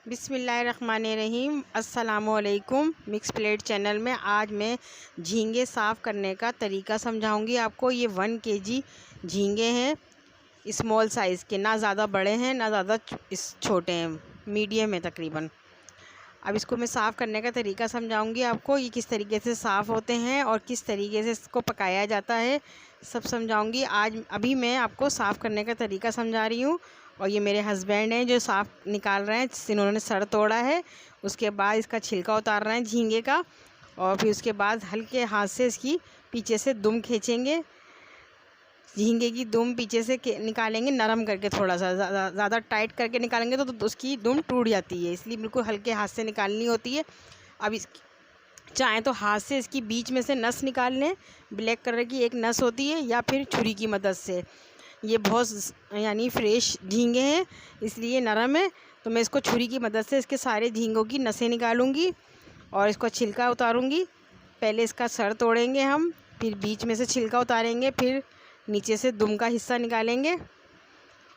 बिस्मिल्लाहिर्रहमानिर्रहीम। अस्सलामुअलैकुम। Mix plate channel में आज मैं झींगे साफ़ करने का तरीका समझाऊंगी आपको। ये 1 केजी झींगे हैं, स्मॉल साइज़ के, ना ज़्यादा बड़े हैं ना ज़्यादा छोटे हैं, मीडियम है तकरीबन। अब इसको मैं साफ़ करने का तरीका समझाऊंगी आपको, ये किस तरीके से साफ़ होते हैं और किस तरीके से इसको पकाया जाता है, सब समझाऊंगी आज। अभी मैं आपको साफ़ करने का तरीका समझा रही हूँ। और ये मेरे हस्बैंड हैं जो साफ़ निकाल रहे हैं, जिन्होंने सर तोड़ा है। उसके बाद इसका छिलका उतार रहे हैं झींगे का, और फिर उसके बाद हल्के हाथ से इसकी पीछे से दुम खींचेंगे। झींगे की दुम पीछे से निकालेंगे, नरम करके, थोड़ा सा ज़्यादा टाइट करके निकालेंगे तो उसकी दुम टूट जाती है, इसलिए बिल्कुल हल्के हाथ से निकालनी होती है। अब इस चाहें तो हाथ से इसकी बीच में से नस निकाल लें, ब्लैक कलर की एक नस होती है, या फिर छुरी की मदद से। ये बहुत यानी फ्रेश झींगे हैं इसलिए नरम है, तो मैं इसको छुरी की मदद से इसके सारे झींगों की नसें निकालूंगी और इसको छिलका उतारूंगी। पहले इसका सर तोड़ेंगे हम, फिर बीच में से छिलका उतारेंगे, फिर नीचे से दुम का हिस्सा निकालेंगे,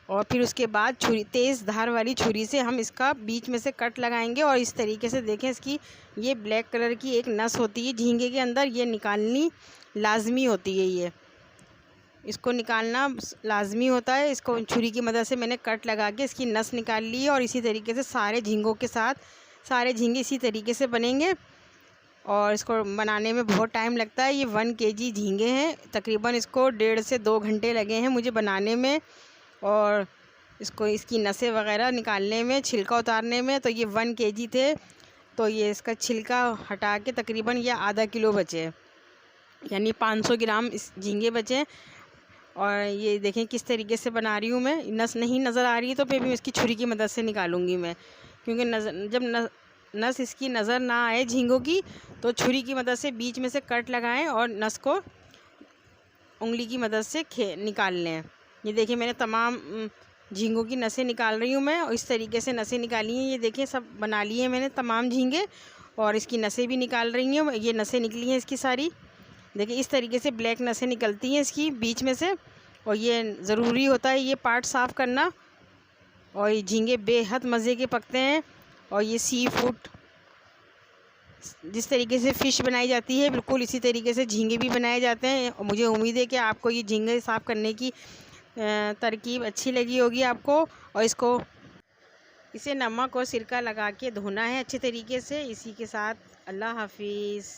और फिर उसके बाद तेज़ धार वाली छुरी से हम इसका बीच में से कट लगाएंगे। और इस तरीके से देखें, इसकी ये ब्लैक कलर की एक नस होती है झींगे के अंदर, ये निकालनी लाजमी होती है। ये इसको निकालना लाजमी होता है। इसको छुरी की मदद से मैंने कट लगा के इसकी नस निकाल ली है। और इसी तरीके से सारे झींगों के साथ सारे झींगे इसी तरीके से बनेंगे, और इसको बनाने में बहुत टाइम लगता है। ये 1 केजी झींगे हैं, तकरीबन इसको 1.5 से 2 घंटे लगे हैं मुझे बनाने में, और इसको इसकी नसें वगैरह निकालने में, छिलका उतारने में। तो ये 1 केजी थे, तो ये इसका छिलका हटा के तकरीबन ये आधा किलो बचे, यानी 500 ग्राम इस झींगे बचे। और ये देखें किस तरीके से बना रही हूँ मैं। नस नहीं नज़र आ रही है तो फिर भी इसकी छुरी की मदद से निकालूंगी मैं, क्योंकि जब नस इसकी नज़र ना आए झींगों की, तो छुरी की मदद से बीच में से कट लगाएं और नस को उंगली की मदद से निकाल लें। ये देखिए मैंने तमाम झींगों की नसें निकाल रही हूँ मैं, और इस तरीके से नसें निकाली हैं। ये देखिए सब बना लिए हैं मैंने तमाम झींगे, और इसकी नसें भी निकाल रही हूँ। ये नसें निकली हैं इसकी सारी, देखिए इस तरीके से ब्लैक नसें निकलती हैं इसकी बीच में से। और ये ज़रूरी होता है ये पार्ट साफ़ करना। और ये झींगे बेहद मज़े के पकते हैं। और ये सी फूड, जिस तरीके से फ़िश बनाई जाती है, बिल्कुल इसी तरीके से झींगे भी बनाए जाते हैं। और मुझे उम्मीद है कि आपको ये झींगे साफ़ करने की तरकीब अच्छी लगी होगी आपको। और इसे नमक और सिरका लगा के धोना है अच्छे तरीके से। इसी के साथ अल्लाह हाफिज़।